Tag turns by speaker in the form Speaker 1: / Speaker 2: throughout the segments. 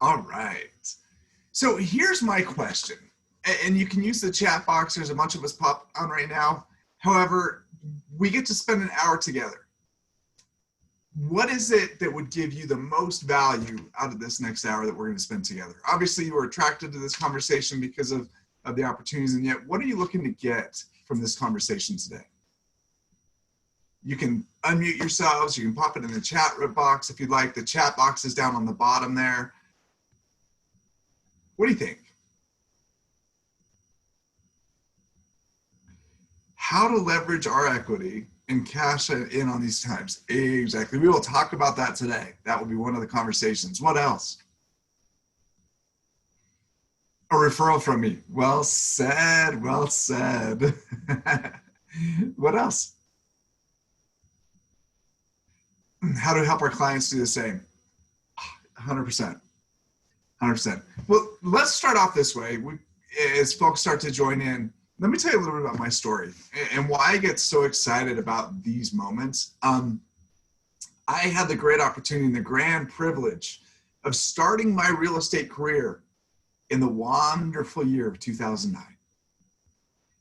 Speaker 1: All right. So here's my question, and you can use the chat box. There's a bunch of us pop on right now. However, we get to spend an hour together. What is it that would give you the most value out of this next hour that we're going to spend together? Obviously, you were attracted to this conversation because of the opportunities, and yet what are you looking to get from this conversation today? You can unmute yourselves. You can pop it in the chat box if you'd like. The chat box is down on the bottom there. What do you think? How to leverage our equity and cash in on these times. Exactly. We will talk about that today. That will be one of the conversations. What else? A referral from me. Well said. Well said. What else? How to help our clients do the same. 100%. 100%. Well, let's start off this way. As folks start to join in, let me tell you a little bit about my story and why I get so excited about these moments. I had the great opportunity and the grand privilege of starting my real estate career in the wonderful year of 2009.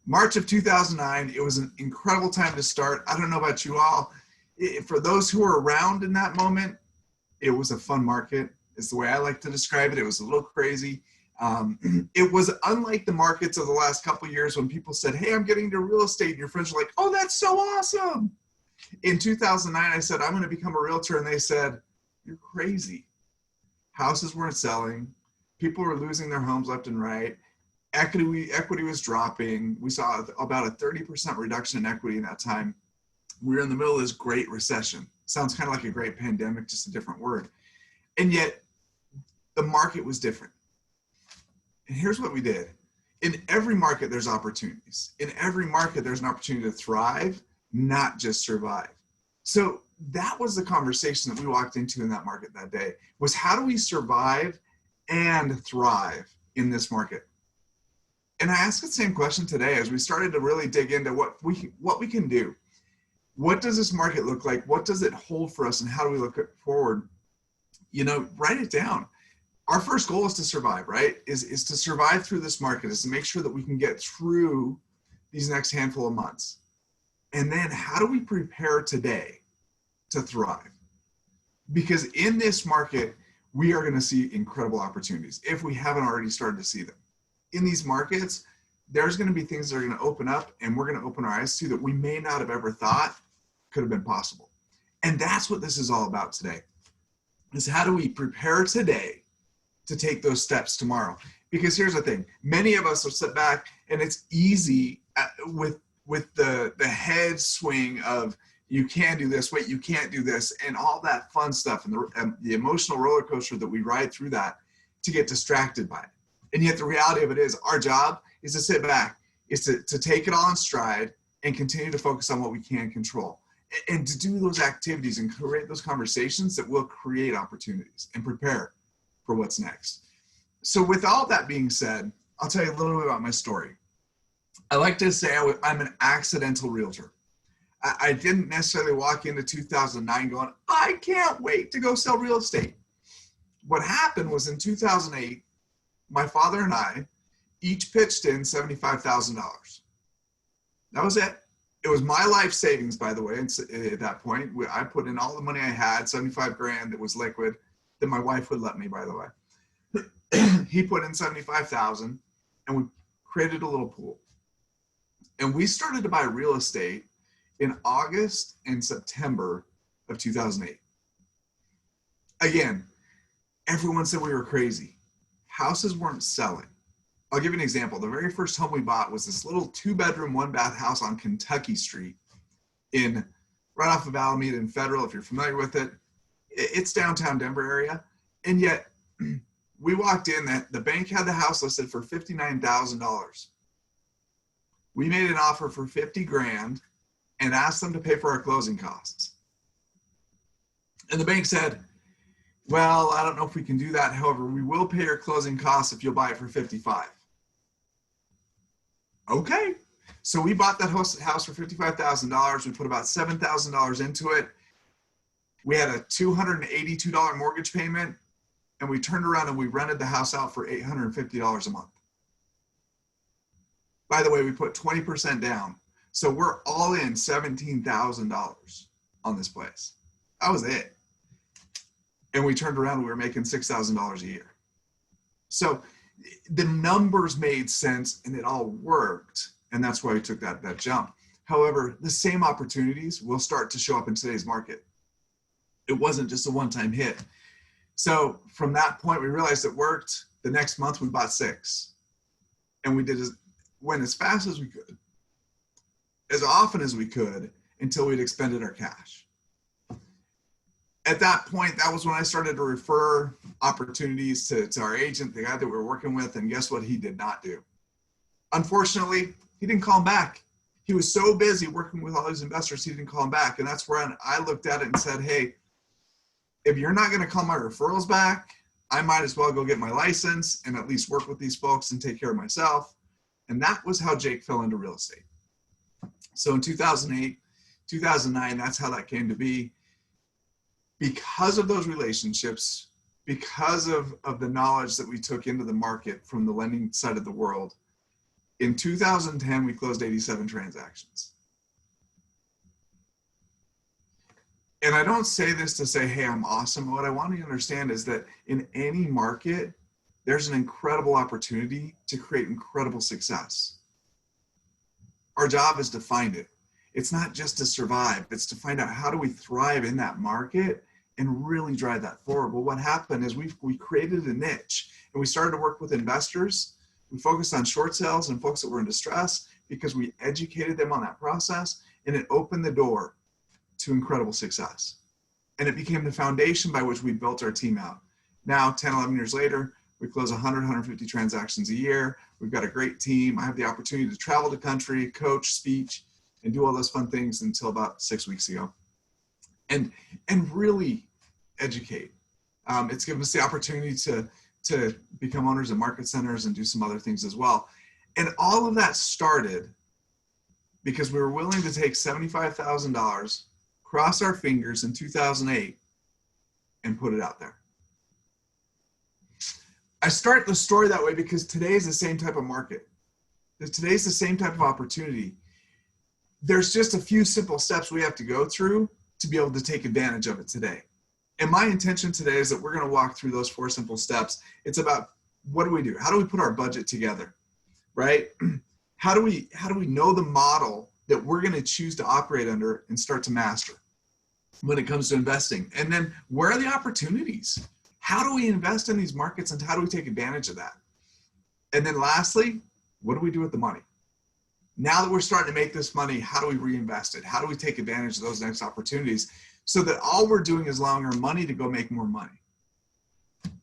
Speaker 1: March of 2009, it was an incredible time to start. I don't know about you all. For those who were around in that moment, it was a fun market. It's the way I like to describe it. It was a little crazy. It was unlike the markets of the last couple of years when people said, hey, I'm getting into real estate. And your friends were like, oh, that's so awesome. In 2009, I said, I'm going to become a realtor. And they said, you're crazy. Houses weren't selling. People were losing their homes left and right. Equity was dropping. We saw about a 30% reduction in equity in that time. We were in the middle of this great recession. Sounds kind of like a great pandemic, just a different word. And yet the market was different. And here's what we did. In every market, there's opportunities. In every market, there's an opportunity to thrive, not just survive. So that was the conversation that we walked into in that market that day, was how do we survive and thrive in this market? And I asked the same question today as we started to really dig into what we can do. What does this market look like? What does it hold for us? And how do we look forward? You know, write it down. Our first goal is to survive, right? Is to survive through this market, is to make sure that we can get through these next handful of months. And then how do we prepare today to thrive? Because in this market, we are going to see incredible opportunities if we haven't already started to see them. In these markets, there's going to be things that are going to open up and we're going to open our eyes to that we may not have ever thought could have been possible. And that's what this is all about today, is how do we prepare today to take those steps tomorrow? Because here's the thing, many of us will sit back and it's easy with the head swing of you can do this, wait, you can't do this, and all that fun stuff and the emotional roller coaster that we ride through that to get distracted by it. And yet the reality of it is our job is to sit back, is to take it all in stride and continue to focus on what we can control and to do those activities and create those conversations that will create opportunities and prepare for what's next. So with all that being said, I'll tell you a little bit about my story. I like to say I'm an accidental realtor. I didn't necessarily walk into 2009 going, I can't wait to go sell real estate. What happened was in 2008, my father and I each pitched in $75,000. That was it. It was my life savings, by the way. At that point, I put in all the money I had, 75 grand that was liquid, that my wife would let me, by the way. He put in 75,000 and we created a little pool. And we started to buy real estate in August and September of 2008. Again, everyone said we were crazy. Houses weren't selling. I'll give you an example. The very first home we bought was this little 2-bedroom, 1-bath house on Kentucky Street right off of Alameda and Federal, if you're familiar with it. It's downtown Denver area. And yet we walked in, the bank had the house listed for $59,000. We made an offer for 50 grand and asked them to pay for our closing costs. And the bank said, well, I don't know if we can do that. However, we will pay your closing costs if you'll buy it for 55. Okay. So we bought that house for $55,000. We put about $7,000 into it. We had a $282 mortgage payment. and we turned around and we rented the house out for $850 a month. By the way, we put 20% down. So we're all in $17,000 on this place. That was it. And we turned around and we were making $6,000 a year. So the numbers made sense and it all worked. And that's why we took that jump. However, the same opportunities will start to show up in today's market. It wasn't just a one-time hit. So from that point, we realized it worked. The next month we bought 6. And we went as fast as we could, as often as we could, until we'd expended our cash. At that point, that was when I started to refer opportunities to our agent, the guy that we were working with, and guess what he did not do? Unfortunately, he didn't call him back. He was so busy working with all these investors, he didn't call him back. And that's where I looked at it and said, hey, if you're not going to call my referrals back, I might as well go get my license and at least work with these folks and take care of myself. And that was how Jake fell into real estate. So in 2008, 2009, that's how that came to be. Because of those relationships, because of the knowledge that we took into the market from the lending side of the world, in 2010, we closed 87 transactions. And I don't say this to say, hey, I'm awesome. What I want you to understand is that in any market, there's an incredible opportunity to create incredible success. Our job is to find it. It's not just to survive. It's to find out how do we thrive in that market and really drive that forward. Well, what happened is we created a niche and we started to work with investors. We focused on short sales and folks that were in distress because we educated them on that process, and it opened the door to incredible success. And it became the foundation by which we built our team out. Now, 10, 11 years later, we close 100, 150 transactions a year. We've got a great team. I have the opportunity to travel the country, coach, speech, and do all those fun things until about 6 weeks ago. And really educate. It's given us the opportunity to become owners of market centers and do some other things as well. And all of that started because we were willing to take $75,000, cross our fingers in 2008, and put it out there. I start the story that way because today is the same type of market. Today's the same type of opportunity. There's just a few simple steps we have to go through to be able to take advantage of it today. And my intention today is that we're going to walk through those 4 simple steps. It's about what do we do? How do we put our budget together, right? How do we know the model that we're going to choose to operate under and start to master when it comes to investing? And then where are the opportunities? How do we invest in these markets and how do we take advantage of that? And then lastly, what do we do with the money? Now that we're starting to make this money, how do we reinvest it? How do we take advantage of those next opportunities so that all we're doing is allowing our money to go make more money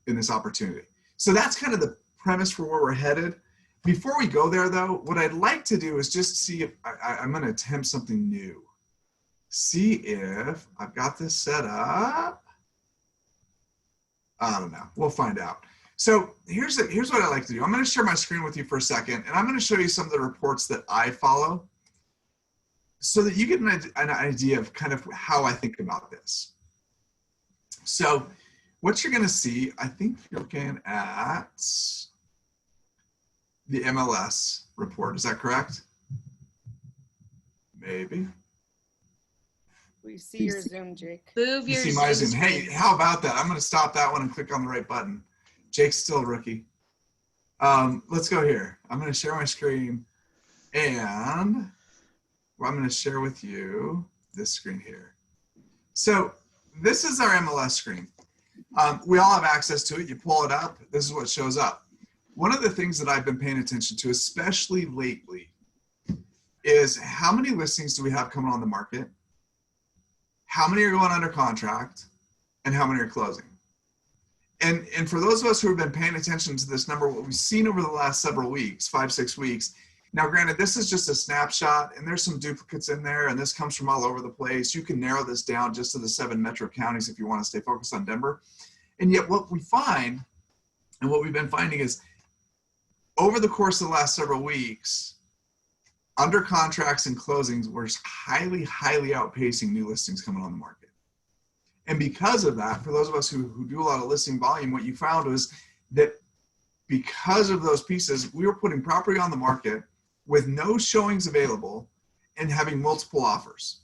Speaker 1: in this opportunity? So that's kind of the premise for where we're headed. Before we go there though, what I'd like to do is just see if I'm going to attempt something new. See if I've got this set up. I don't know. We'll find out. So here's what I like to do. I'm going to share my screen with you for a second, and I'm going to show you some of the reports that I follow so that you get an idea of kind of how I think about this. So what you're going to see, I think you're looking at the MLS report. Is that correct? Maybe.
Speaker 2: We see your Zoom, Jake.
Speaker 3: Move
Speaker 1: You
Speaker 3: your
Speaker 1: see my
Speaker 3: Zoom
Speaker 1: Zoom. Hey,
Speaker 3: screen.
Speaker 1: how about that? I'm going to stop that one and click on the right button. Jake's still a rookie. Let's go here. I'm going to share my screen, and I'm going to share with you this screen here. So this is our MLS screen. We all have access to it. You pull it up. This is what shows up. One of the things that I've been paying attention to, especially lately, is how many listings do we have coming on the market? How many are going under contract? And how many are closing? And for those of us who have been paying attention to this number, what we've seen over the last several weeks, 5-6 weeks, now granted, this is just a snapshot and there's some duplicates in there and this comes from all over the place. You can narrow this down just to the 7 metro counties if you want to stay focused on Denver. And yet what we find, and what we've been finding is over the course of the last several weeks, under contracts and closings, we're highly, highly outpacing new listings coming on the market. And because of that, for those of us who do a lot of listing volume, what you found was that because of those pieces, we were putting property on the market with no showings available and having multiple offers.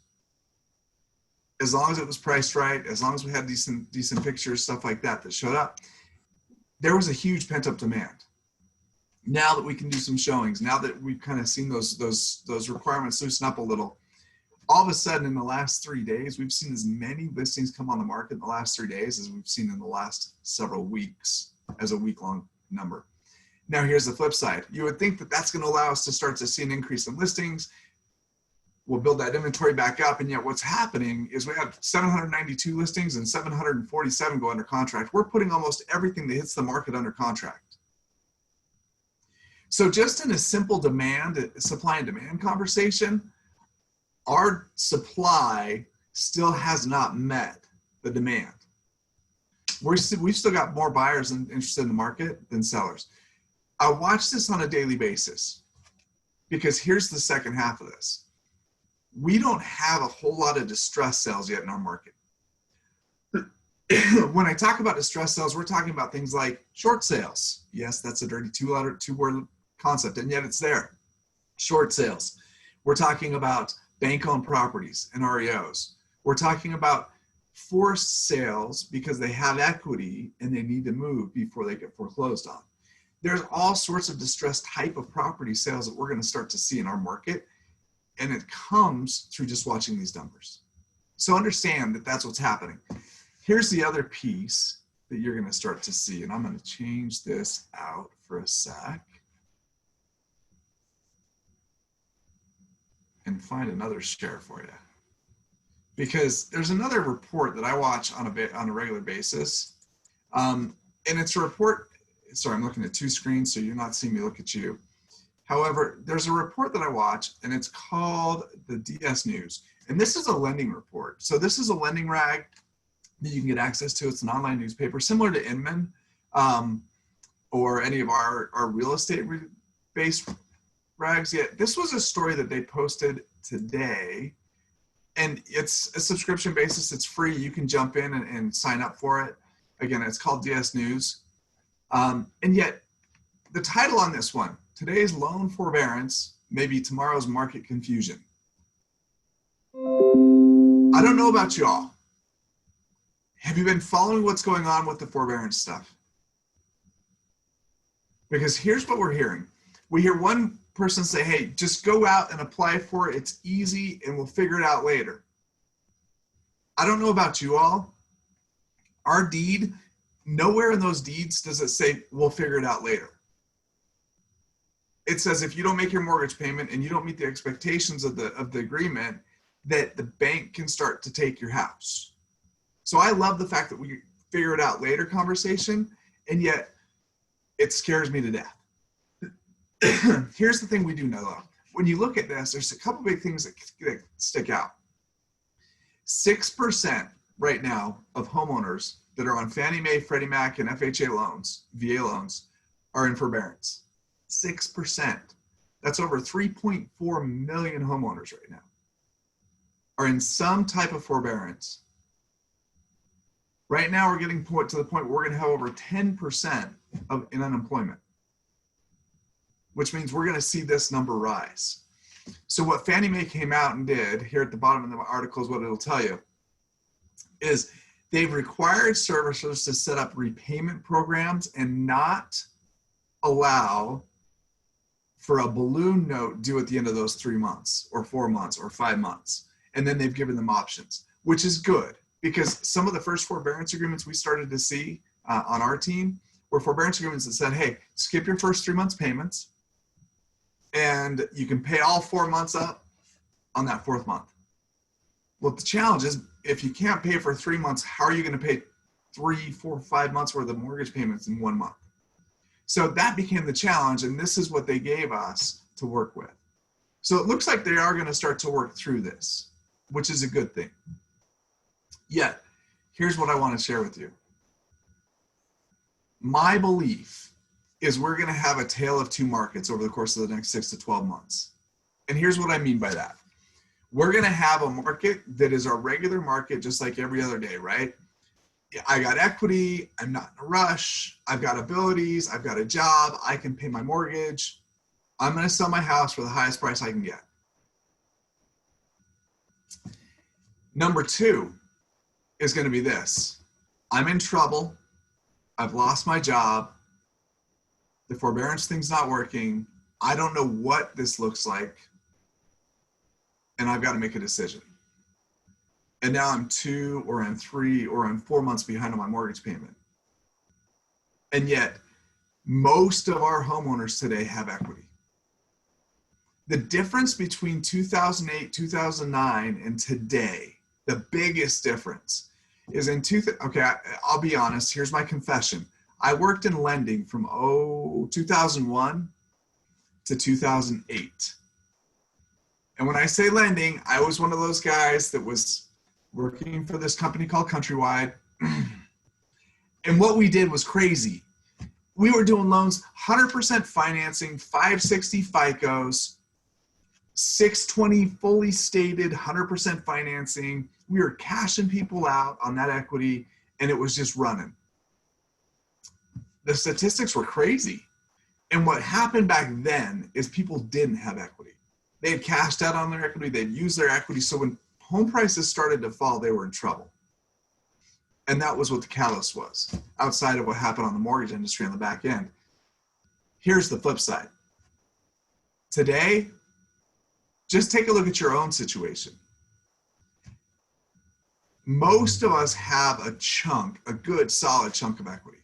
Speaker 1: As long as it was priced right, as long as we had decent pictures, stuff like that showed up, there was a huge pent up demand. Now that we can do some showings, now that we've kind of seen those requirements loosen up a little, all of a sudden in the last 3 days, we've seen as many listings come on the market in the last 3 days as we've seen in the last several weeks as a week-long number. Now here's the flip side. You would think that that's going to allow us to start to see an increase in listings. We'll build that inventory back up, and yet what's happening is we have 792 listings and 747 go under contract. We're putting almost everything that hits the market under contract. So just in a simple supply and demand conversation, our supply still has not met the demand. We've still got more buyers interested in the market than sellers. I watch this on a daily basis because here's the second half of this. We don't have a whole lot of distress sales yet in our market. When I talk about distress sales, we're talking about things like short sales. Yes, that's a dirty two-word concept, and yet it's there. Short sales. We're talking about bank-owned properties and REOs. We're talking about forced sales because they have equity and they need to move before they get foreclosed on. There's all sorts of distressed type of property sales that we're going to start to see in our market, and it comes through just watching these numbers. So understand that that's what's happening. Here's the other piece that you're going to start to see, and I'm going to change this out for a sec and find another share for you. Because there's another report that I watch on a regular basis. And it's a report, sorry, I'm looking at two screens, so you're not seeing me look at you. However, there's a report that I watch, and it's called the DS News. And this is a lending report. So this is a lending rag that you can get access to. It's an online newspaper, similar to Inman or any of our real estate-based rags. Yet this was a story that they posted today. And it's a subscription basis. It's free. You can jump in and sign up for it. Again, it's called DS News. And yet the title on this one, today's loan forbearance may be tomorrow's market confusion. I don't know about y'all. Have you been following what's going on with the forbearance stuff? Because here's what we're hearing. We hear one person say, hey, just go out and apply for it. It's easy and we'll figure it out later. I don't know about you all. Our deed, nowhere in those deeds does it say we'll figure it out later. It says if you don't make your mortgage payment and you don't meet the expectations of the agreement, that the bank can start to take your house. So I love the fact that we figure it out later conversation, and yet it scares me to death. Here's the thing we do know though. When you look at this, there's a couple big things that stick out. 6% right now of homeowners that are on Fannie Mae, Freddie Mac, and FHA loans, VA loans, are in forbearance. 6%. That's over 3.4 million homeowners right now are in some type of forbearance. Right now, we're getting to the point where we're going to have over 10% in unemployment, which means we're going to see this number rise. So what Fannie Mae came out and did, here at the bottom of the article is what it'll tell you, is they've required servicers to set up repayment programs and not allow for a balloon note due at the end of those 3 months or 4 months or 5 months. And then they've given them options, which is good because some of the first forbearance agreements we started to see on our team were forbearance agreements that said, hey, skip your first 3 months payments and you can pay all 4 months up on that 4th month. Well, the challenge is if you can't pay for 3 months, how are you going to pay 3, 4, 5 months worth of mortgage payments in 1 month? So that became the challenge, and this is what they gave us to work with. So it looks like they are going to start to work through this, which is a good thing. Yet, here's what I want to share with you. My belief is we're going to have a tale of two markets over the course of the next 6 to 12 months. And here's what I mean by that. We're going to have a market that is our regular market, just like every other day, right? I got equity. I'm not in a rush. I've got abilities. I've got a job. I can pay my mortgage. I'm going to sell my house for the highest price I can get. Number two is going to be this. I'm in trouble. I've lost my job. The forbearance thing's not working. I don't know what this looks like. And I've got to make a decision. And now I'm 2 or I'm 3 or I'm 4 months behind on my mortgage payment. And yet, most of our homeowners today have equity. The difference between 2008, 2009, and today, the biggest difference is I'll be honest, here's my confession. I worked in lending from 2001 to 2008. And when I say lending, I was one of those guys that was working for this company called Countrywide. And what we did was crazy. We were doing loans, 100% financing, 560 FICOs, 620 fully stated, 100% financing. We were cashing people out on that equity, and it was just running. The statistics were crazy. And what happened back then is people didn't have equity. They had cashed out on their equity. They'd used their equity. So when home prices started to fall, they were in trouble. And that was what the catalyst was, outside of what happened on the mortgage industry on the back end. Here's the flip side. Today, just take a look at your own situation. Most of us have a good solid chunk of equity.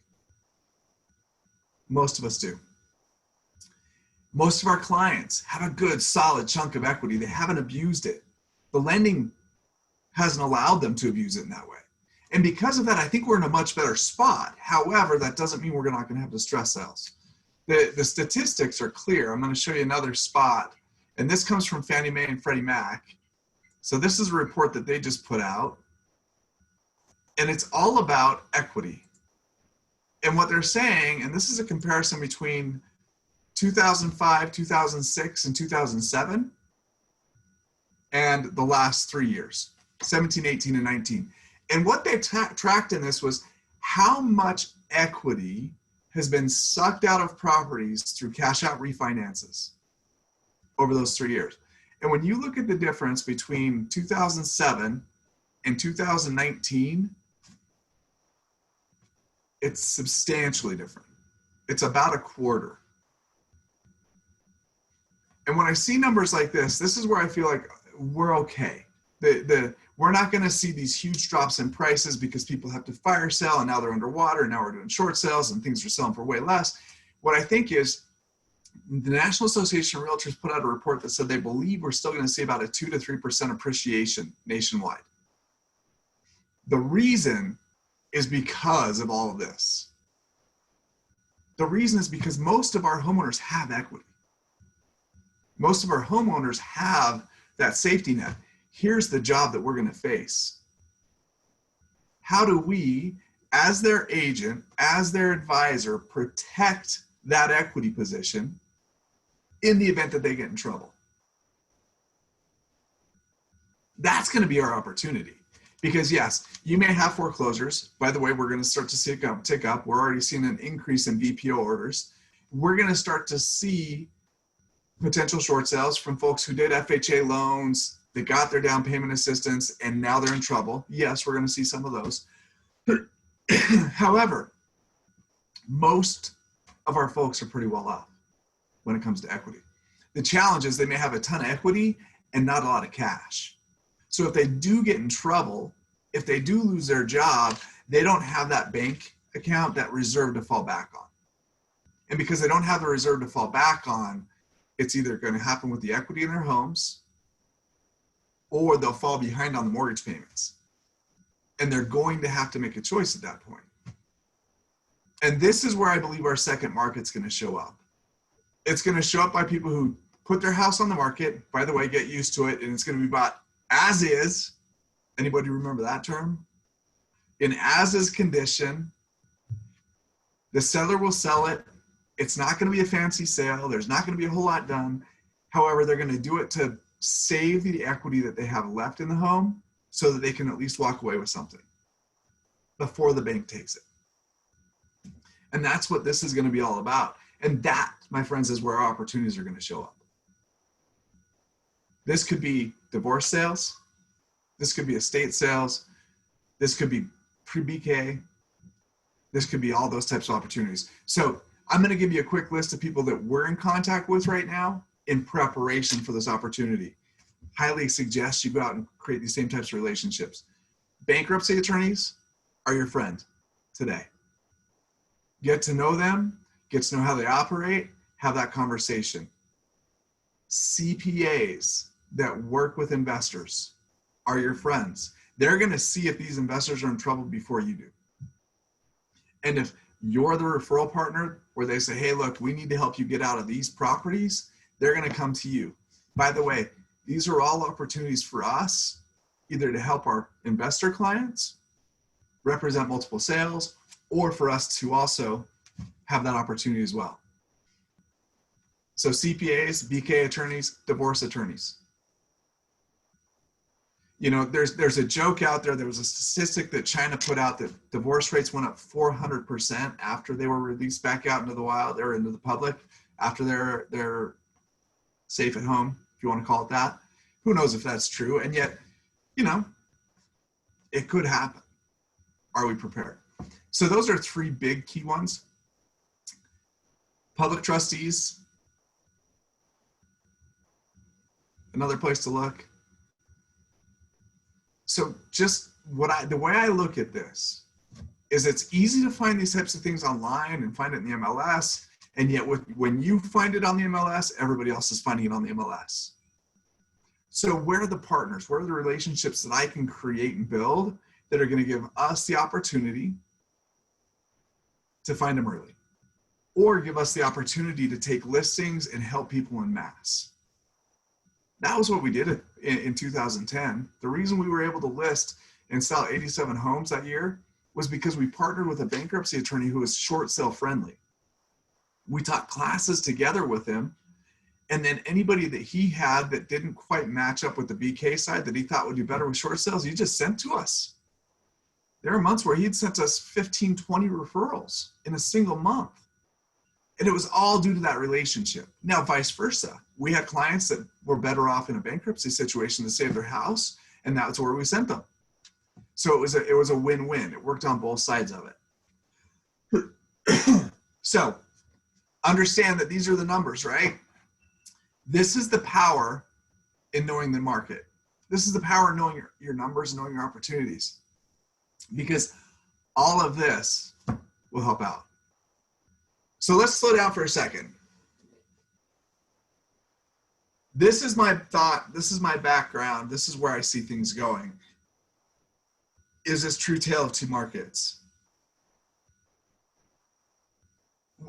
Speaker 1: Most of us do. Most of our clients have a good solid chunk of equity. They haven't abused it. The lending hasn't allowed them to abuse it in that way. And because of that, I think we're in a much better spot. However, that doesn't mean we're not going to have distress sales. The statistics are clear. I'm going to show you another spot. And this comes from Fannie Mae and Freddie Mac. So this is a report that they just put out. And it's all about equity. And what they're saying, and this is a comparison between 2005, 2006, and 2007, and the last 3 years, 17, 18, and 19. And what they tracked in this was how much equity has been sucked out of properties through cash out refinances over those 3 years. And when you look at the difference between 2007 and 2019, it's substantially different. It's about a quarter. And when I see numbers like this is where I feel like we're okay. We're not going to see these huge drops in prices because people have to fire sell and now they're underwater and now we're doing short sales and things are selling for way less. What I think is the National Association of Realtors put out a report that said they believe we're still going to see about a 2 to 3% appreciation nationwide. The reason is because of all of this. The reason is because most of our homeowners have equity. Most of our homeowners have that safety net. Here's the job that we're going to face. How do we, as their agent, as their advisor, protect that equity position in the event that they get in trouble? That's going to be our opportunity. Because yes, you may have foreclosures. By the way, we're going to start to see it tick up. We're already seeing an increase in BPO orders. We're going to start to see potential short sales from folks who did FHA loans, they got their down payment assistance, and now they're in trouble. Yes, we're going to see some of those. However, most of our folks are pretty well off when it comes to equity. The challenge is they may have a ton of equity and not a lot of cash. So if they do get in trouble, if they do lose their job, they don't have that bank account, that reserve to fall back on. And because they don't have the reserve to fall back on, it's either going to happen with the equity in their homes or they'll fall behind on the mortgage payments. And they're going to have to make a choice at that point. And this is where I believe our second market's going to show up. It's going to show up by people who put their house on the market, by the way, get used to it, and it's going to be bought as is. Anybody remember that term? In as is condition. The seller will sell it. It's not going to be a fancy sale. There's not going to be a whole lot done. However, they're going to do it to save the equity that they have left in the home so that they can at least walk away with something before the bank takes it. And that's what this is going to be all about. And that, my friends, is where our opportunities are going to show up. This could be divorce sales. This could be estate sales. This could be pre-BK. This could be all those types of opportunities. So I'm going to give you a quick list of people that we're in contact with right now in preparation for this opportunity. Highly suggest you go out and create these same types of relationships. Bankruptcy attorneys are your friend today. Get to know them, get to know how they operate, have that conversation. CPAs that work with investors are your friends. They're going to see if these investors are in trouble before you do. And if you're the referral partner where they say, hey, look, we need to help you get out of these properties, they're going to come to you. By the way, these are all opportunities for us, either to help our investor clients represent multiple sales, or for us to also have that opportunity as well. So CPAs, BK attorneys, divorce attorneys. You know, there's a joke out there. There was a statistic that China put out that divorce rates went up 400% after they were released back out into the wild or into the public, after they're safe at home, if you want to call it that. Who knows if that's true? And yet, you know, it could happen. Are we prepared? So those are three big key ones. Public trustees, another place to look. So just the way I look at this is it's easy to find these types of things online and find it in the MLS. And yet when you find it on the MLS, everybody else is finding it on the MLS. So where are the partners? Where are the relationships that I can create and build that are going to give us the opportunity to find them early, or give us the opportunity to take listings and help people en masse? That was what we did in 2010. The reason we were able to list and sell 87 homes that year was because we partnered with a bankruptcy attorney who was short sale friendly. We taught classes together with him, and then anybody that he had that didn't quite match up with the BK side that he thought would do better with short sales, he just sent to us. There are months where he'd sent us 15, 20 referrals in a single month. And it was all due to that relationship. Now, vice versa. We had clients that were better off in a bankruptcy situation to save their house, and that's where we sent them. So it was a win-win. It worked on both sides of it. So understand that these are the numbers, right? This is the power in knowing the market. This is the power in knowing your numbers and knowing your opportunities, because all of this will help out. So let's slow down for a second. This is my thought. This is my background. This is where I see things going. Is this true tale of two markets?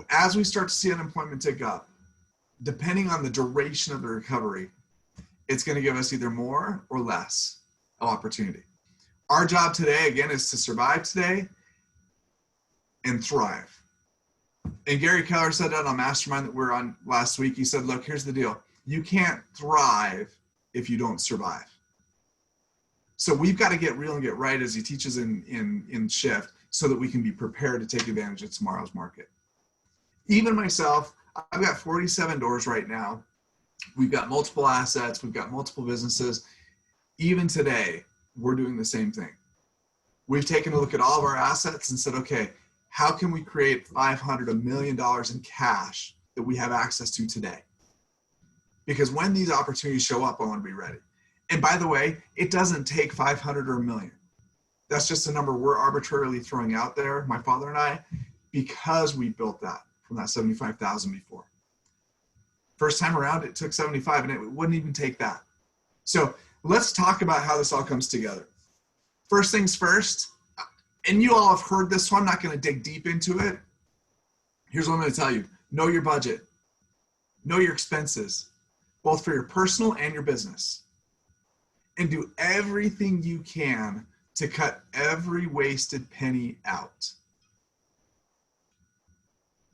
Speaker 1: As we start to see unemployment tick up, depending on the duration of the recovery, it's going to give us either more or less of opportunity. Our job today, again, is to survive today and thrive. And Gary Keller said that on Mastermind that we were on last week. He said, look, here's the deal. You can't thrive if you don't survive. So we've got to get real and get right, as he teaches in Shift, so that we can be prepared to take advantage of tomorrow's market. Even myself, I've got 47 doors right now. We've got multiple assets. We've got multiple businesses. Even today, we're doing the same thing. We've taken a look at all of our assets and said, okay, how can we create $500, $1 million in cash that we have access to today? Because when these opportunities show up, I want to be ready. And by the way, it doesn't take 500 or $1 million. That's just a number we're arbitrarily throwing out there, my father and I, because we built that from that 75,000 before. First time around, it took 75, and it wouldn't even take that. So let's talk about how this all comes together. First things first, and you all have heard this, so I'm not going to dig deep into it. Here's what I'm going to tell you. Know your budget. Know your expenses, both for your personal and your business. And do everything you can to cut every wasted penny out.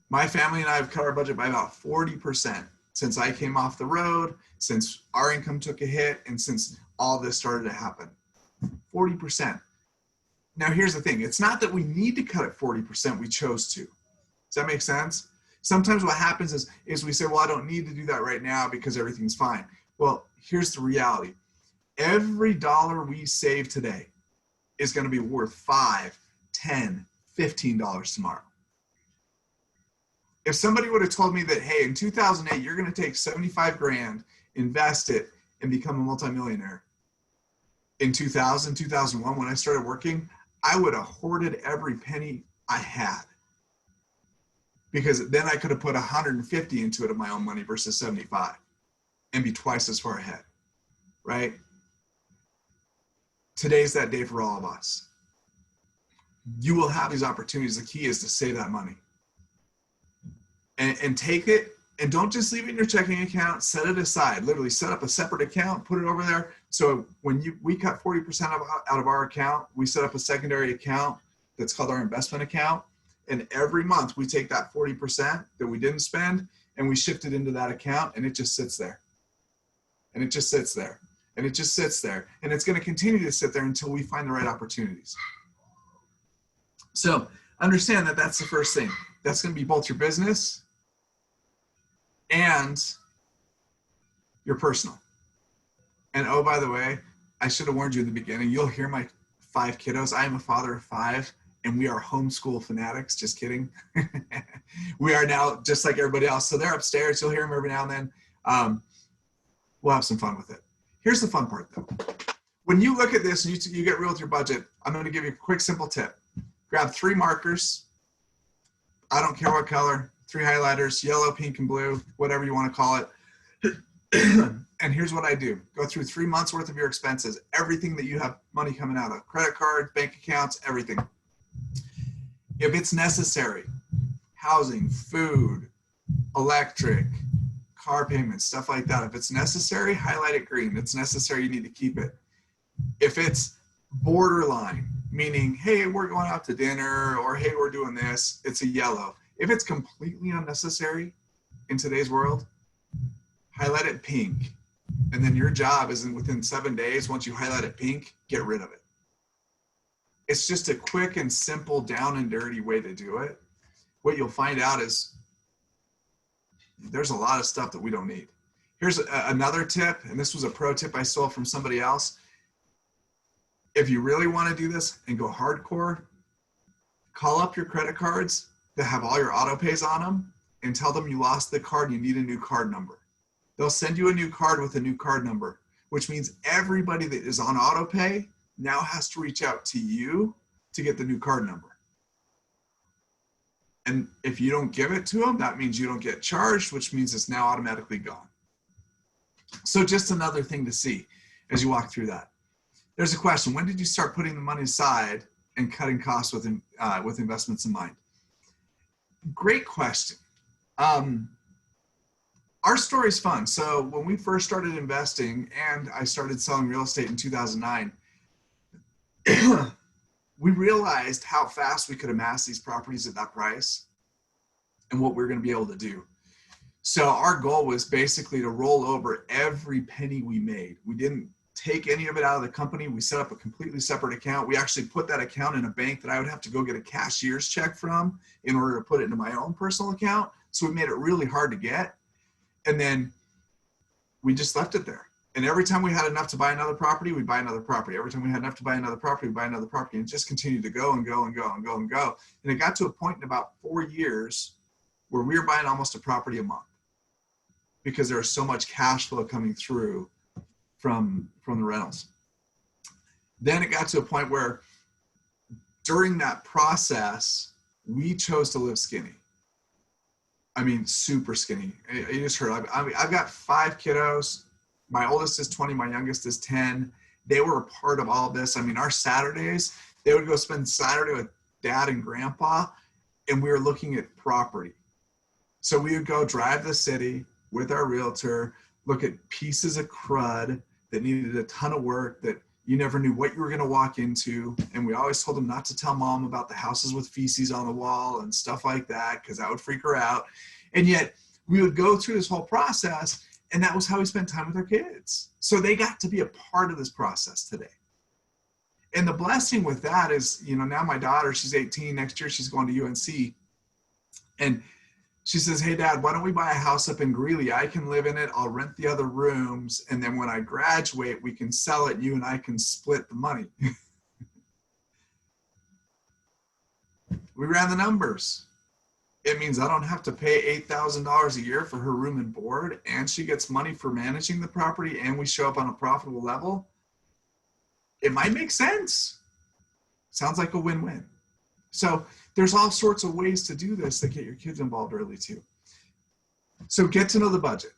Speaker 1: My family and I have cut our budget by about 40% since I came off the road, since our income took a hit, and since all this started to happen. 40%. Now, here's the thing. It's not that we need to cut it 40%. We chose to. Does that make sense? Sometimes what happens is we say, well, I don't need to do that right now because everything's fine. Well, here's the reality. Every dollar we save today is going to be worth $5, $10, $15 tomorrow. If somebody would have told me that, hey, in 2008, you're going to take 75 grand, invest it, and become a multimillionaire. In 2000, 2001, when I started working, I would have hoarded every penny I had, because then I could have put 150 into it of my own money versus 75 and be twice as far ahead, right? Today's that day for all of us. You will have these opportunities. The key is to save that money and take it, and don't just leave it in your checking account. Set it aside. Literally set up a separate account, put it over there. So when we cut 40% out of our account, we set up a secondary account that's called our investment account. And every month we take that 40% that we didn't spend and we shift it into that account, and it just sits there. And it just sits there. And it just sits there. And it's going to continue to sit there until we find the right opportunities. So understand that that's the first thing. That's going to be both your business and your personal. And oh, by the way, I should have warned you in the beginning. You'll hear my 5 kiddos. I am a father of 5, and we are homeschool fanatics. Just kidding. We are now just like everybody else. So they're upstairs. You'll hear them every now and then. We'll have some fun with it. Here's the fun part, though. When you look at this and you get real with your budget, I'm going to give you a quick, simple tip. Grab 3 markers. I don't care what color. 3 highlighters, yellow, pink, and blue, whatever you want to call it. And here's what I do. Go through 3 months worth of your expenses, everything that you have money coming out of, credit cards, bank accounts, everything. If it's necessary, housing, food, electric, car payments, stuff like that. If it's necessary, highlight it green. If it's necessary, you need to keep it. If it's borderline, meaning, hey, we're going out to dinner, or hey, we're doing this, it's a yellow. If it's completely unnecessary in today's world, highlight it pink. And then your job is within 7 days, once you highlight it pink, get rid of it. It's just a quick and simple, down and dirty way to do it. What you'll find out is there's a lot of stuff that we don't need. Here's another tip, and this was a pro tip I stole from somebody else. If you really want to do this and go hardcore, call up your credit cards that have all your auto pays on them and tell them you lost the card and you need a new card number. They'll send you a new card with a new card number, which means everybody that is on auto pay now has to reach out to you to get the new card number. And if you don't give it to them, that means you don't get charged, which means it's now automatically gone. So just another thing to see as you walk through that. There's a question. When did you start putting the money aside and cutting costs with investments in mind? Great question. Our story is fun. So when we first started investing and I started selling real estate in 2009, we realized how fast we could amass these properties at that price and what we were going to be able to do. So our goal was basically to roll over every penny we made. We didn't take any of it out of the company. We set up a completely separate account. We actually put that account in a bank that I would have to go get a cashier's check from in order to put it into my own personal account. So we made it really hard to get. And then we just left it there. And every time we had enough to buy another property, we'd buy another property. Every time we had enough to buy another property, we'd buy another property. And it just continued to go and go and go and go and go. And it got to a point in about 4 years where we were buying almost a property a month because there was so much cash flow coming through from the rentals. Then it got to a point where during that process, we chose to live skinny. I mean, super skinny. You just heard, I've got 5 kiddos. My oldest is 20, my youngest is 10. They were a part of all this. I mean, our Saturdays, they would go spend Saturday with dad and grandpa, and we were looking at property. So we would go drive the city with our realtor, look at pieces of crud that needed a ton of work that you never knew what you were going to walk into. And we always told them not to tell mom about the houses with feces on the wall and stuff like that, because that would freak her out. And yet we would go through this whole process, and that was how we spent time with our kids. So they got to be a part of this process today. And the blessing with that is, now my daughter, she's 18. Next year, she's going to UNC. And she says, hey, Dad, why don't we buy a house up in Greeley? I can live in it. I'll rent the other rooms. And then when I graduate, we can sell it. You and I can split the money. We ran the numbers. It means I don't have to pay $8,000 a year for her room and board, and she gets money for managing the property, and we show up on a profitable level. It might make sense. Sounds like a win-win. So there's all sorts of ways to do this that get your kids involved early too. So get to know the budget.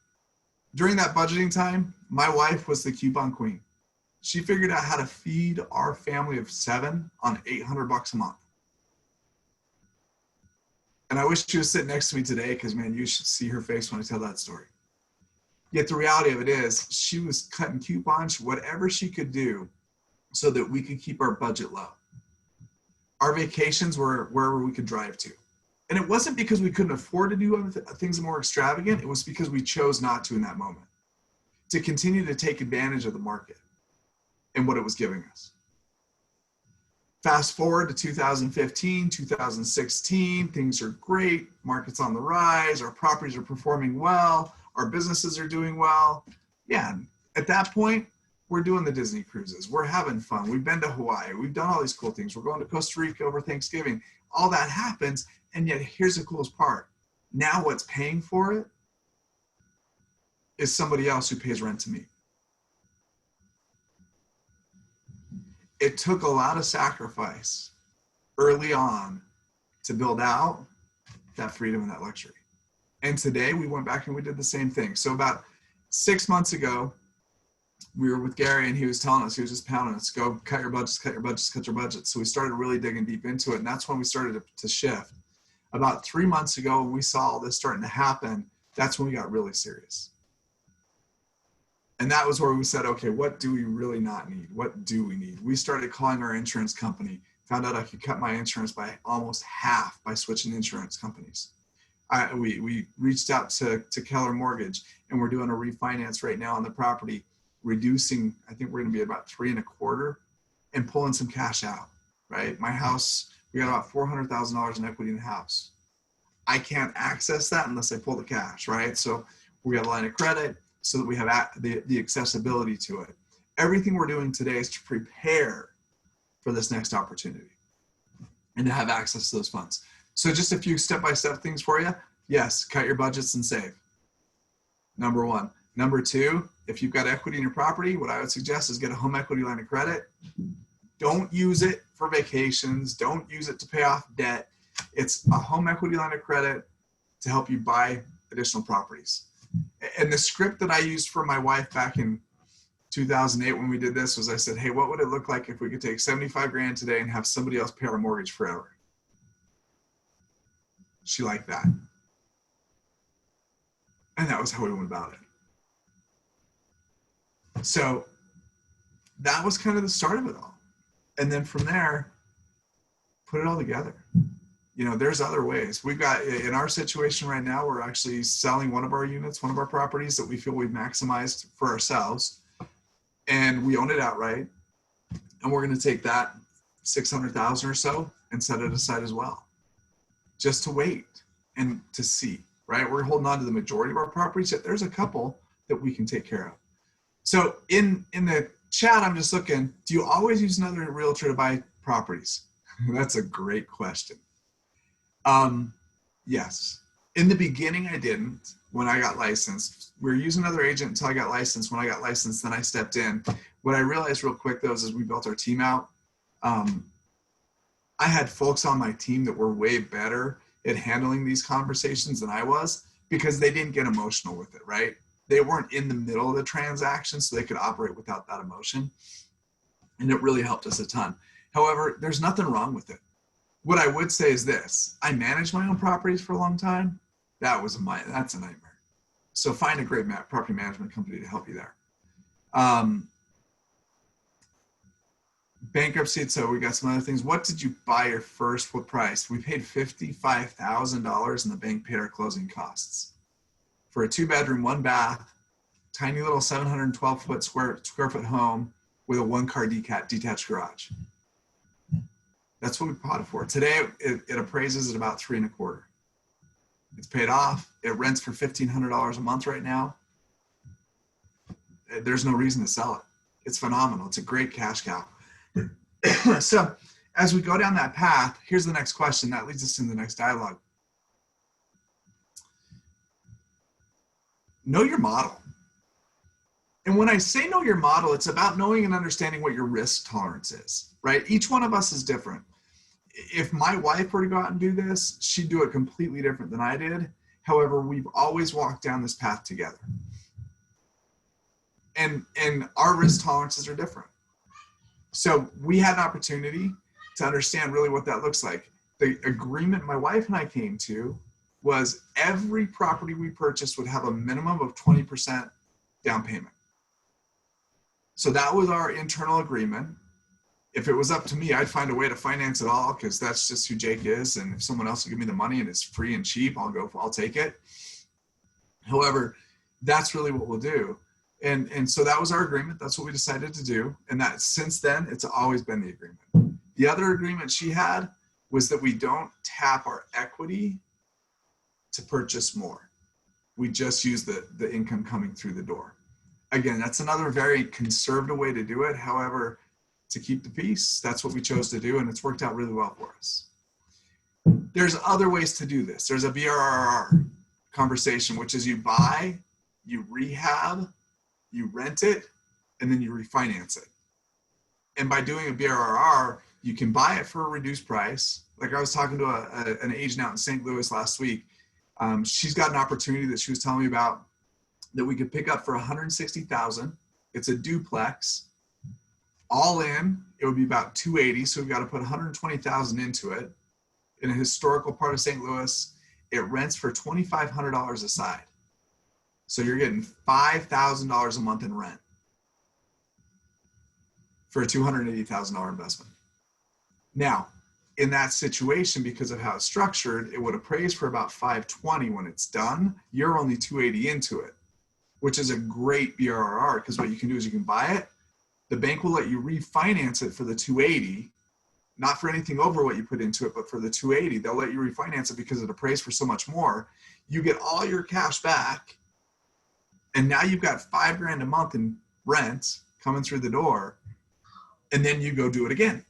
Speaker 1: During that budgeting time, my wife was the coupon queen. She figured out how to feed our family of 7 on $800 a month. And I wish she was sitting next to me today, because, man, you should see her face when I tell that story. Yet the reality of it is, she was cutting coupons, whatever she could do, so that we could keep our budget low. Our vacations were wherever we could drive to. And it wasn't because we couldn't afford to do other things more extravagant. It was because we chose not to in that moment, to continue to take advantage of the market and what it was giving us. Fast forward to 2015, 2016, things are great. Market's on the rise. Our properties are performing well. Our businesses are doing well. Yeah, at that point, we're doing the Disney cruises. We're having fun. We've been to Hawaii. We've done all these cool things. We're going to Costa Rica over Thanksgiving. All that happens, and yet here's the coolest part. Now what's paying for it is somebody else who pays rent to me. It took a lot of sacrifice early on to build out that freedom and that luxury. And today we went back and we did the same thing. So about 6 months ago, we were with Gary, and he was telling us, he was just pounding us, go cut your budgets, cut your budgets, cut your budgets. So we started really digging deep into it. And that's when we started to shift. About 3 months ago, when we saw all this starting to happen, that's when we got really serious. And that was where we said, okay, what do we really not need? What do we need? We started calling our insurance company, found out I could cut my insurance by almost half by switching insurance companies. We reached out to Keller Mortgage, and we're doing a refinance right now on the property, reducing, I think we're going to be about 3.25, and pulling some cash out, right? My house, we got about $400,000 in equity in the house. I can't access that unless I pull the cash, right? So we got a line of credit so that we have the accessibility to it. Everything we're doing today is to prepare for this next opportunity and to have access to those funds. So just a few step-by-step things for you. Yes, cut your budgets and save. Number one. Number two, if you've got equity in your property, what I would suggest is get a home equity line of credit. Don't use it for vacations. Don't use it to pay off debt. It's a home equity line of credit to help you buy additional properties. And the script that I used for my wife back in 2008 when we did this was, I said, hey, what would it look like if we could take 75 grand today and have somebody else pay our mortgage forever? She liked that. And that was how we went about it. So that was kind of the start of it all. And then from there, put it all together. There's other ways. We've got, in our situation right now, we're actually selling one of our units, one of our properties that we feel we've maximized for ourselves. And we own it outright. And we're going to take that $600,000 or so and set it aside as well, just to wait and to see, right? We're holding on to the majority of our properties, yet there's a couple that we can take care of. So in the chat, I'm just looking, do you always use another realtor to buy properties? That's a great question. Yes. In the beginning, I didn't. When I got licensed, we were using another agent until I got licensed. When I got licensed, then I stepped in. What I realized real quick, though, is as we built our team out, I had folks on my team that were way better at handling these conversations than I was, because they didn't get emotional with it, right? They weren't in the middle of the transaction, so they could operate without that emotion. And it really helped us a ton. However, there's nothing wrong with it. What I would say is this: I managed my own properties for a long time. That's a nightmare. So find a great property management company to help you there. Bankruptcy. So we got some other things. What did you buy your first? What price? We paid $55,000 and the bank paid our closing costs. for a 2-bedroom, 1-bath, tiny little 712 square foot home with a 1-car detached garage. That's what we bought it for. Today, it appraises at about 3.25. It's paid off. It rents for $1,500 a month right now. There's no reason to sell it. It's phenomenal. It's a great cash cow. So as we go down that path, here's the next question that leads us into the next dialogue. Know your model. And when I say know your model, it's about knowing and understanding what your risk tolerance is, right? Each one of us is different. If my wife were to go out and do this, she'd do it completely different than I did. However, we've always walked down this path together. And our risk tolerances are different. So we had an opportunity to understand really what that looks like. The agreement my wife and I came to was every property we purchased would have a minimum of 20% down payment. So that was our internal agreement. If it was up to me, I'd find a way to finance it all because that's just who Jake is. And if someone else will give me the money and it's free and cheap, I'll take it. However, that's really what we'll do. And so that was our agreement. That's what we decided to do. And that since then, it's always been the agreement. The other agreement she had was that we don't tap our equity to purchase more. We just use the income coming through the door. Again, that's another very conservative way to do it. However, to keep the peace, that's what we chose to do, and it's worked out really well for us. There's other ways to do this. There's a BRRR conversation, which is you buy, you rehab, you rent it, and then you refinance it. And by doing a BRRR, you can buy it for a reduced price. Like I was talking to an agent out in St. Louis last week. She's got an opportunity that she was telling me about that we could pick up for $160,000. It's a duplex. All in, it would be about $280,000. So we've got to put $120,000 into it. In a historical part of St. Louis, it rents for $2,500 a side. So you're getting $5,000 a month in rent for a $280,000 investment. Now, in that situation, because of how it's structured, it would appraise for about $520,000 when it's done. You're only $280,000 into it, which is a great BRRR because what you can do is you can buy it. The bank will let you refinance it for the $280,000, not for anything over what you put into it, but for the $280,000, they'll let you refinance it because it appraised for so much more. You get all your cash back, and now you've got $5,000 a month in rent coming through the door, and then you go do it again.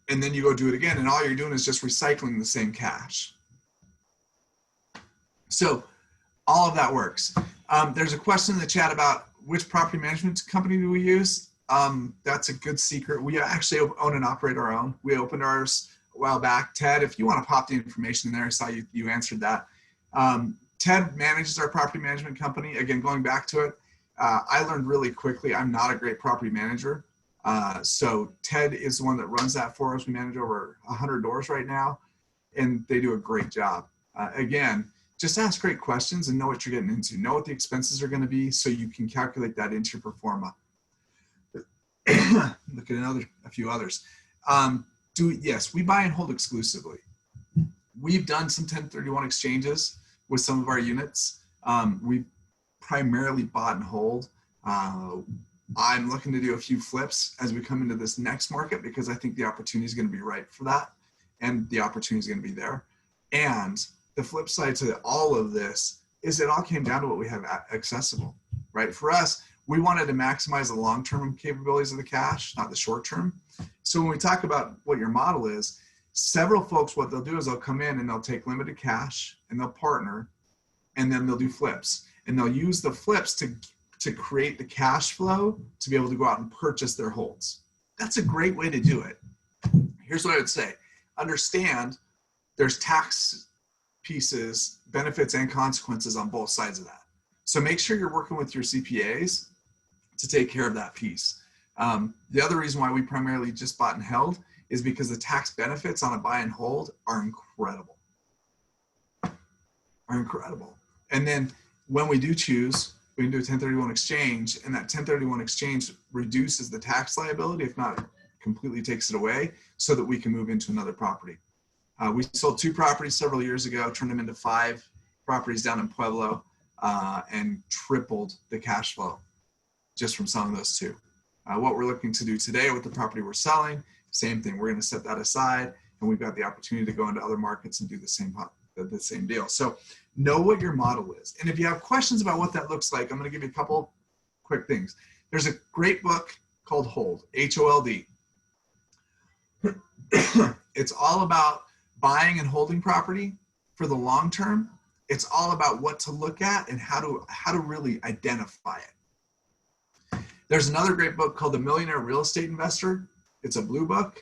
Speaker 1: And then you go do it again, and all you're doing is just recycling the same cash. So all of that works. There's a question in the chat about which property management company do we use? That's a good secret. We actually own and operate our own. We opened ours a while back. Ted, if you want to pop the information in there, I saw you answered that. Ted manages our property management company. Again, going back to it, I learned really quickly I'm not a great property manager. So Ted is the one that runs that for us. We manage over 100 doors right now, and they do a great job. Again, just ask great questions and know what you're getting into. Know what the expenses are going to be so you can calculate that into your pro forma. Look at a few others. Yes, we buy and hold exclusively. We've done some 1031 exchanges with some of our units. We primarily bought and hold. I'm looking to do a few flips as we come into this next market because I think the opportunity is going to be right for that, and the opportunity is going to be there. And the flip side to all of this is it all came down to what we have accessible, right? For us, we wanted to maximize the long-term capabilities of the cash, not the short-term. So when we talk about what your model is, several folks, what they'll do is they'll come in and they'll take limited cash and they'll partner, and then they'll do flips, and they'll use the flips to create the cash flow to be able to go out and purchase their holds. That's a great way to do it. Here's what I would say. Understand there's tax pieces, benefits, and consequences on both sides of that. So make sure you're working with your CPAs to take care of that piece. The other reason why we primarily just bought and held is because the tax benefits on a buy and hold are incredible. And then when we do choose, we can do a 1031 exchange, and that 1031 exchange reduces the tax liability, if not completely takes it away, so that we can move into another property. We sold 2 properties several years ago, turned them into 5, properties down in Pueblo and tripled the cash flow just from selling those two. What we're looking to do today with the property we're selling, same thing. We're going to set that aside, and we've got the opportunity to go into other markets and do the same deal. So know what your model is. And if you have questions about what that looks like, I'm going to give you a couple quick things. There's a great book called Hold, H-O-L-D. It's all about buying and holding property for the long term. It's all about what to look at and how to really identify it. There's another great book called The Millionaire Real Estate Investor. It's a blue book,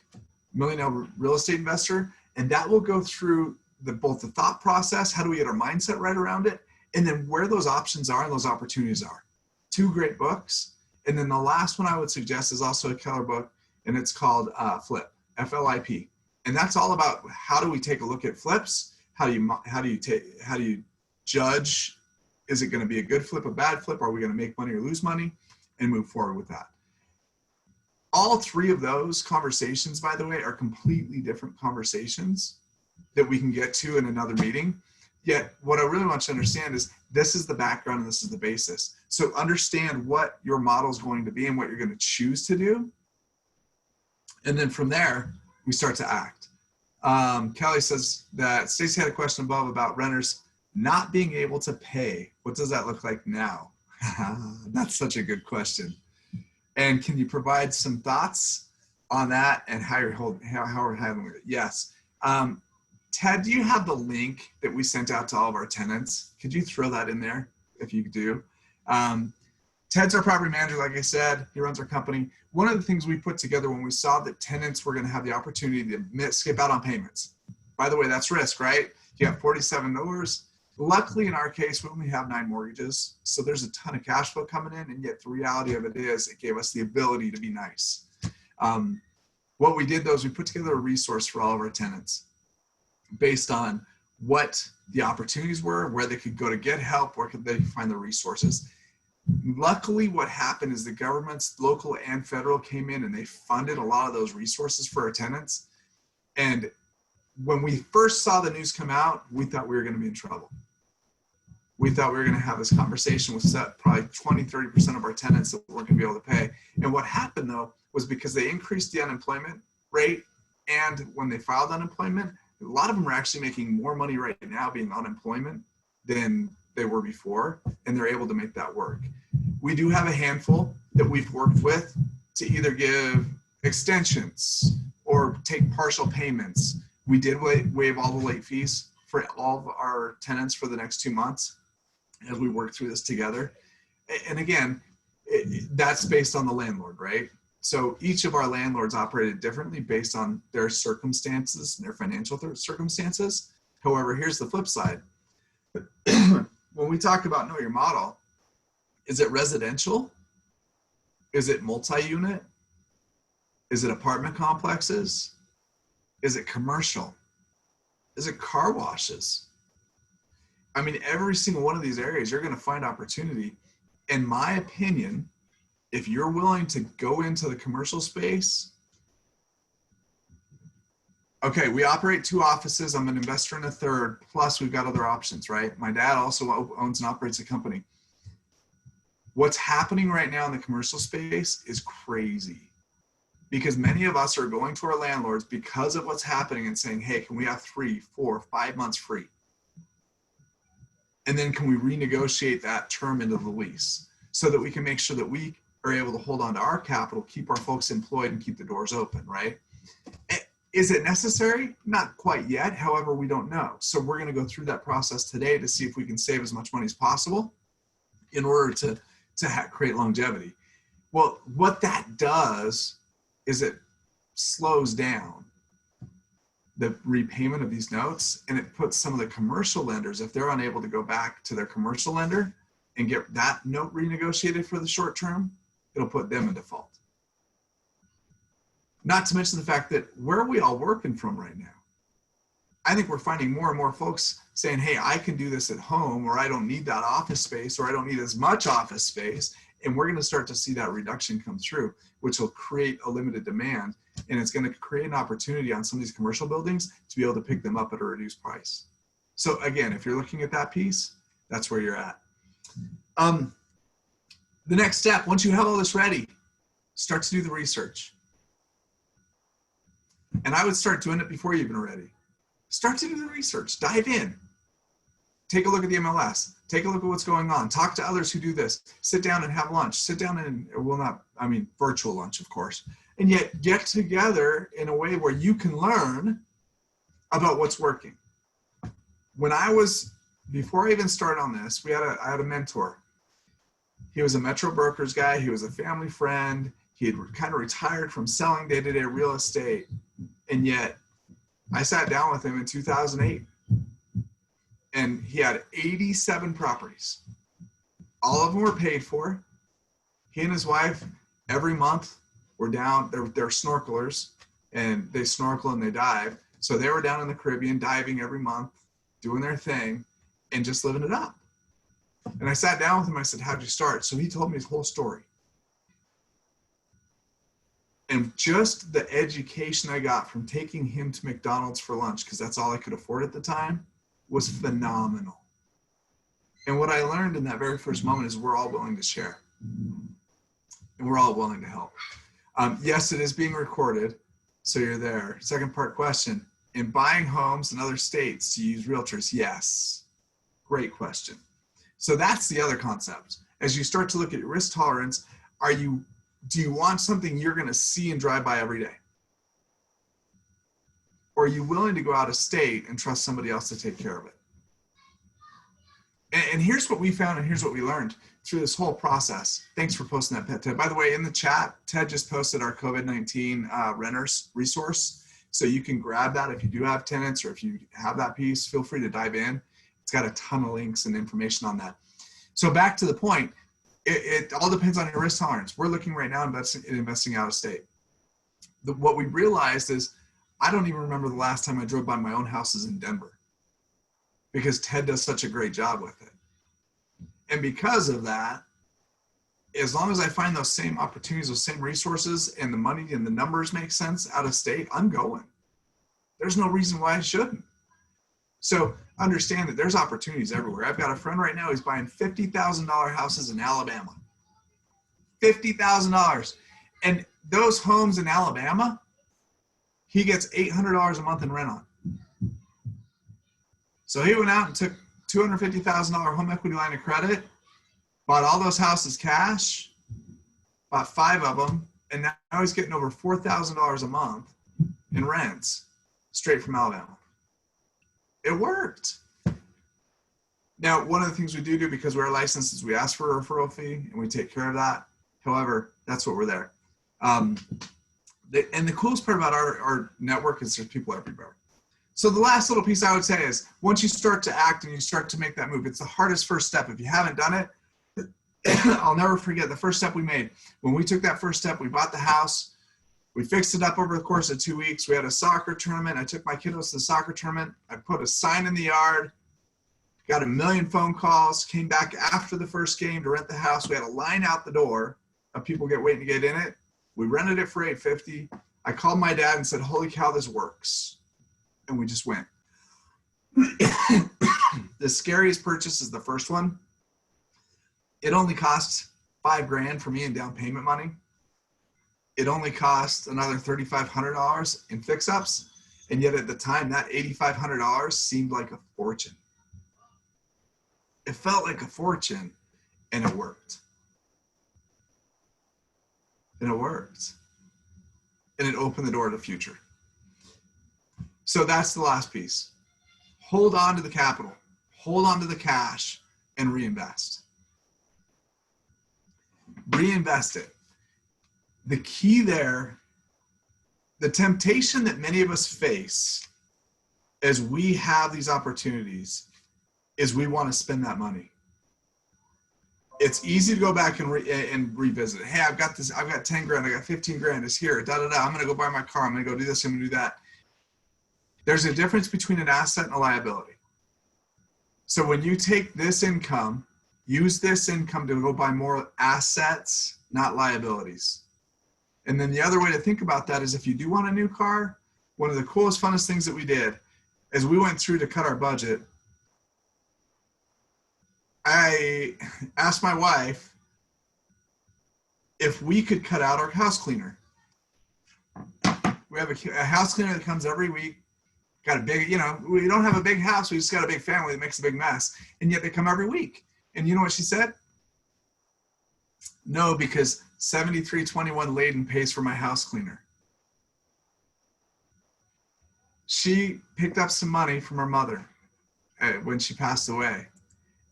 Speaker 1: Millionaire Real Estate Investor, and that will go through both the thought process, how do we get our mindset right around it, and then where those options are and those opportunities are. Two great books. And then the last one I would suggest is also a killer book, and it's called Flip, F-L-I-P. And that's all about how do we take a look at flips? How do you judge? Is it going to be a good flip, a bad flip? Are we going to make money or lose money? And move forward with that. All three of those conversations, by the way, are completely different conversations that we can get to in another meeting. Yet what I really want you to understand is this is the background and this is the basis. So understand what your model is going to be and what you're going to choose to do. And then from there, we start to act. Kelly says that Stacy had a question above about renters not being able to pay. What does that look like now? That's such a good question. And can you provide some thoughts on that and how we're handling it? Yes. Ted, do you have the link that we sent out to all of our tenants? Could you throw that in there if you do? Ted's our property manager, like I said. He runs our company. One of the things we put together when we saw that tenants were going to have the opportunity to skip out on payments. By the way, that's risk, right? You have 47 doors. Luckily, in our case, we only have 9 mortgages, so there's a ton of cash flow coming in, and yet the reality of it is it gave us the ability to be nice. What we did, though, is we put together a resource for all of our tenants based on what the opportunities were, where they could go to get help, where could they find the resources. Luckily, what happened is the governments, local and federal, came in and they funded a lot of those resources for our tenants. And when we first saw the news come out, we thought we were going to be in trouble. We thought we were going to have this conversation with probably 20, 30% of our tenants that weren't going to be able to pay. And what happened, though, was because they increased the unemployment rate, and when they filed unemployment, a lot of them are actually making more money right now being unemployment than they were before, and they're able to make that work. We do have a handful that we've worked with to either give extensions or take partial payments. We did waive all the late fees for all of our tenants for the next 2 months as we work through this together. And again, that's based on the landlord, right? So each of our landlords operated differently based on their circumstances and their financial circumstances. However, here's the flip side. When we talk about know your model, is it residential? Is it multi-unit? Is it apartment complexes? Is it commercial? Is it car washes? I mean, every single one of these areas, you're going to find opportunity. In my opinion, if you're willing to go into the commercial space, okay, we operate 2 offices. I'm an investor in a 3rd, plus we've got other options, right? My dad also owns and operates a company. What's happening right now in the commercial space is crazy, because many of us are going to our landlords because of what's happening and saying, hey, can we have 3, 4, 5 months free? And then can we renegotiate that term into the lease so that we can make sure that we are able to hold on to our capital, keep our folks employed, and keep the doors open, right? Is it necessary? Not quite yet. However, we don't know. So we're going to go through that process today to see if we can save as much money as possible in order to create longevity. Well, what that does is it slows down the repayment of these notes, and it puts some of the commercial lenders, if they're unable to go back to their commercial lender and get that note renegotiated for the short term, it'll put them in default. Not to mention the fact that where are we all working from right now? I think we're finding more and more folks saying, hey, I can do this at home, or I don't need that office space, or I don't need as much office space. And we're going to start to see that reduction come through, which will create a limited demand. And it's going to create an opportunity on some of these commercial buildings to be able to pick them up at a reduced price. So again, if you're looking at that piece, that's where you're at. The next step, once you have all this ready, start to do the research. And I would start doing it before you even are ready. Start to do the research, dive in. Take a look at the MLS, take a look at what's going on, talk to others who do this, sit down and have lunch, sit down and, virtual lunch, of course, and yet get together in a way where you can learn about what's working. Before I even started on this, I had a mentor. He was a Metro Brokers guy. He was a family friend. He had kind of retired from selling day-to-day real estate. And yet I sat down with him in 2008 and he had 87 properties. All of them were paid for. He and his wife every month were down, they're snorkelers and they snorkel and they dive. So they were down in the Caribbean diving every month, doing their thing and just living it up. And I sat down with him. I said, how'd you start? So he told me his whole story. And just the education I got from taking him to McDonald's for lunch, because that's all I could afford at the time, was phenomenal. And what I learned in that very first moment is we're all willing to share. And we're all willing to help. Yes, it is being recorded, so you're there. Second part question, in buying homes in other states, do you use realtors? Yes. Great question. So that's the other concept. As you start to look at your risk tolerance, do you want something you're going to see and drive by every day? Or are you willing to go out of state and trust somebody else to take care of it? And here's what we found and here's what we learned through this whole process. Thanks for posting that, Ted. By the way, in the chat, Ted just posted our COVID-19 renters resource. So you can grab that if you do have tenants or if you have that piece, feel free to dive in. It's got a ton of links and information on that. So back to the point, it all depends on your risk tolerance. We're looking right now investing out of state. What we realized is I don't even remember the last time I drove by my own houses in Denver because Ted does such a great job with it. And because of that, as long as I find those same opportunities, those same resources and the money and the numbers make sense out of state, I'm going. There's no reason why I shouldn't. So understand that there's opportunities everywhere. I've got a friend right now who's buying $50,000 houses in Alabama. $50,000. And those homes in Alabama, he gets $800 a month in rent on. So he went out and took $250,000 home equity line of credit, bought all those houses cash, bought 5 of them, and now he's getting over $4,000 a month in rents straight from Alabama. It worked. Now, one of the things we do because we're licensed is we ask for a referral fee and we take care of that. However, that's what we're there. And the coolest part about our network is there's people everywhere. So the last little piece I would say is once you start to act and you start to make that move, it's the hardest first step. If you haven't done it, I'll never forget the first step we made. When we took that first step, we bought the house. We fixed it up over the course of 2 weeks. We had a soccer tournament. I took my kiddos to the soccer tournament. I put a sign in the yard, got a million phone calls, came back after the first game to rent the house. We had a line out the door of people waiting to get in it. We rented it for $850. I called my dad and said, holy cow, this works. And we just went. The scariest purchase is the first one. It only cost $5,000 for me in down payment money. It only cost another $3,500 in fix-ups. And yet at the time, that $8,500 seemed like a fortune. It felt like a fortune, and it worked. And it worked. And it opened the door to the future. So that's the last piece. Hold on to the capital. Hold on to the cash and reinvest. Reinvest it. The key there, the temptation that many of us face as we have these opportunities is we want to spend that money. It's easy to go back and revisit it. Hey, I've got this, I've got 10 grand, I got 15 grand, it's here, I'm going to go buy my car, I'm going to go do this, I'm going to do that. There's a difference between an asset and a liability. So when you take this income, use this income to go buy more assets, not liabilities. And then the other way to think about that is if you do want a new car, one of the coolest, funnest things that we did is we went through to cut our budget I asked my wife if we could cut out our house cleaner. We have a house cleaner that comes every week. Got a big, we don't have a big house. We just got a big family that makes a big mess. And yet they come every week. And you know what she said? No, because 7321 Layden pays for my house cleaner. She picked up some money from her mother when she passed away.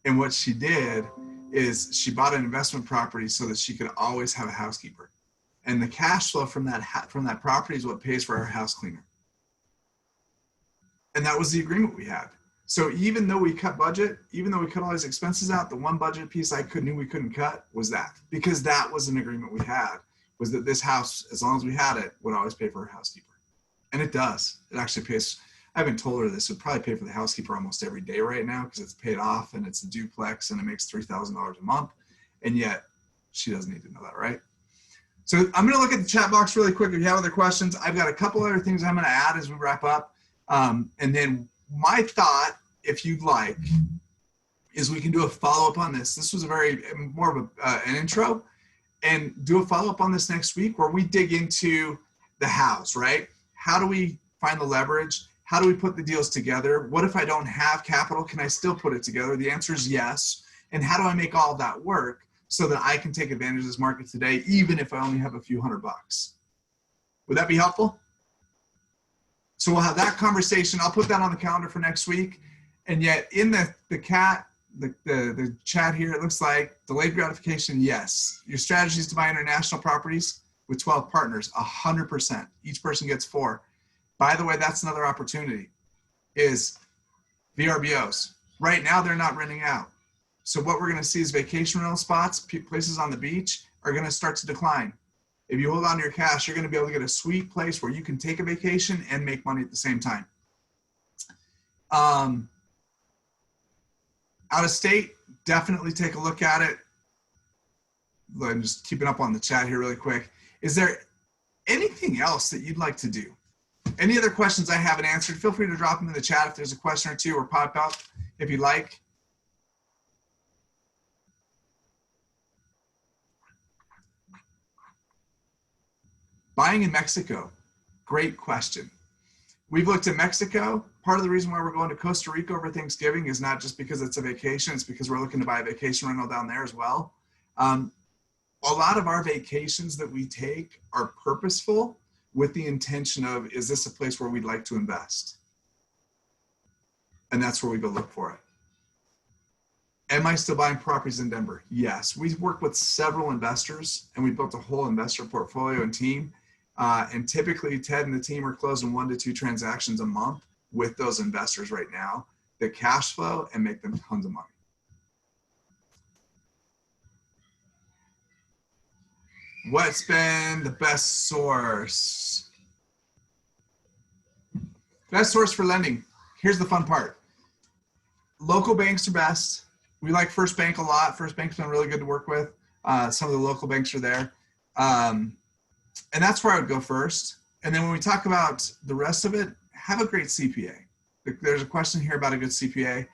Speaker 1: And what she did is she bought an investment property so that she could always have a housekeeper. And the cash flow from that property is what pays for our house cleaner. And that was the agreement we had. So even though we cut budget, even though we cut all these expenses out, the one budget piece knew we couldn't cut was that, because that was an agreement we had, was that this house, as long as we had it, would always pay for her housekeeper. And it does. It actually pays. I haven't told her this. It would probably pay for the housekeeper almost every day right now because it's paid off and it's a duplex and it makes $3,000 a month. And yet she doesn't need to know that, right? So I'm going to look at the chat box really quick. If you have other questions, I've got a couple other things I'm going to add as we wrap up. And then my thought, if you'd like, is we can do a follow-up on this. This was more of an intro, and do a follow-up on this next week where we dig into the hows, right? How do we find the leverage? How do we put the deals together? What if I don't have capital? Can I still put it together? The answer is yes. And how do I make all of that work so that I can take advantage of this market today, even if I only have a few $100? Would that be helpful? So we'll have that conversation. I'll put that on the calendar for next week. And yet in the chat here, it looks like delayed gratification, yes. Your strategy is to buy international properties with 12 partners, 100%. Each person gets 4. By the way, that's another opportunity, is VRBOs. Right now, they're not renting out. So what we're going to see is vacation rental spots, places on the beach are going to start to decline. If you hold on to your cash, you're going to be able to get a sweet place where you can take a vacation and make money at the same time. Out of state, definitely take a look at it. I'm just keeping up on the chat here really quick. Is there anything else that you'd like to do? Any other questions I haven't answered, feel free to drop them in the chat if there's a question or two, or pop up if you like. Buying in Mexico, great question. We've looked at Mexico. Part of the reason why we're going to Costa Rica over Thanksgiving is not just because it's a vacation, it's because we're looking to buy a vacation rental down there as well. A lot of our vacations that we take are purposeful with the intention of, is this a place where we'd like to invest? And that's where we go look for it. Am I still buying properties in Denver? Yes. We work with several investors and we built a whole investor portfolio and team. And typically Ted and the team are closing 1 to 2 transactions a month with those investors right now that cash flow and make them tons of money. What's been the best source? Best source for lending. Here's the fun part. Local banks are best. We like First Bank a lot. First Bank's been really good to work with. Some of the local banks are there. And that's where I would go first. And then when we talk about the rest of it, have a great CPA. There's a question here about a good CPA.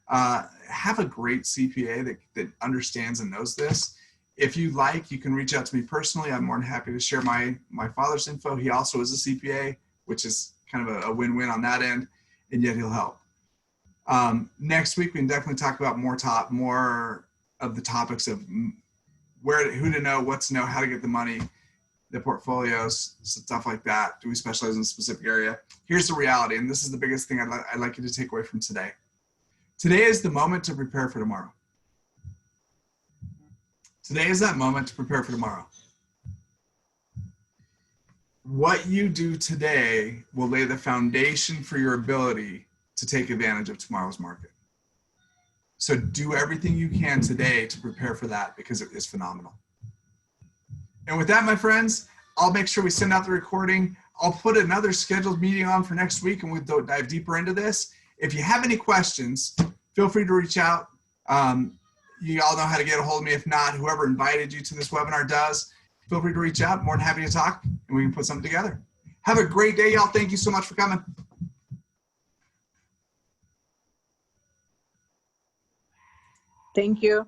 Speaker 1: Have a great CPA that understands and knows this. If you like, you can reach out to me personally. I'm more than happy to share my father's info. He also is a CPA, which is kind of a win-win on that end, and yet he'll help. Next week, we can definitely talk about more of the topics of who to know, what to know, how to get the money, the portfolios, stuff like that. Do we specialize in a specific area? Here's the reality, and this is the biggest thing I'd like you to take away from today. Today is the moment to prepare for tomorrow. Today is that moment to prepare for tomorrow. What you do today will lay the foundation for your ability to take advantage of tomorrow's market. So do everything you can today to prepare for that, because it is phenomenal. And with that, my friends, I'll make sure we send out the recording. I'll put another scheduled meeting on for next week and we'll dive deeper into this. If you have any questions, feel free to reach out. You all know how to get a hold of me. If not, whoever invited you to this webinar does. Feel free to reach out. More than happy to talk and we can put something together. Have a great day, y'all. Thank you so much for coming.
Speaker 3: Thank you.